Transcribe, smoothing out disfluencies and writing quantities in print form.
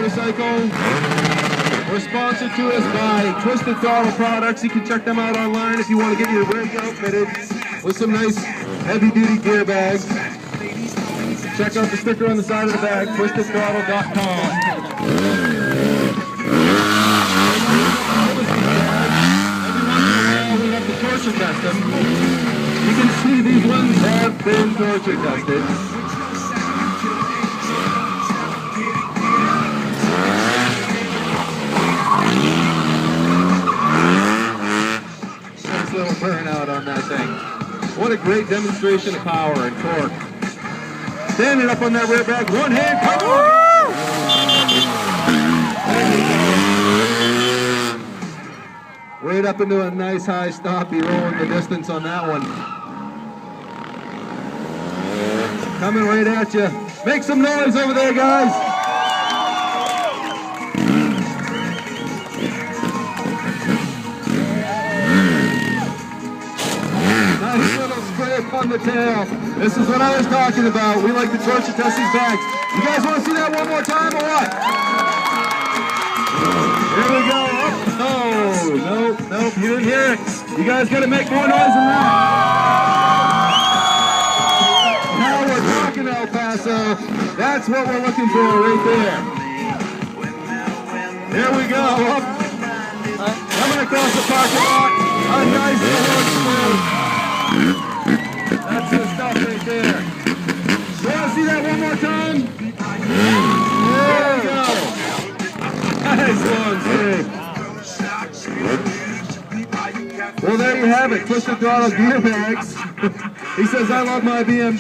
motorcycle. We're sponsored to us by Twisted Throttle Products. You can check them out online if you want to get your rig outfitted with some nice heavy-duty gear bags. Check out the sticker on the side of the bag, twistedthrottle.com. We have to torture test them. You can see these ones have been torture tested. Nice little burnout on that thing. What a great demonstration of power and torque. Standing up on that rear back, one hand, come on! Right up into a nice high stompy, rolling the distance on that one. Coming right at you. Make some noise over there, guys. Nice little scrape on the tail. This is what I was talking about. We like to torture test these bags. You guys want to see that one more time or what? Here we go. Oh, nope, you didn't hear it. You guys got to make more noise than that. Now we're talking El Paso. That's what we're looking for right there. Here we go. Up. Coming across the parking lot. A nice little smooth. That's the stuff right there. You want to see that one more time? There we go. Nice long straight. Well, there you have it. Twisted Throttle gear bags. He says, I love my BMW.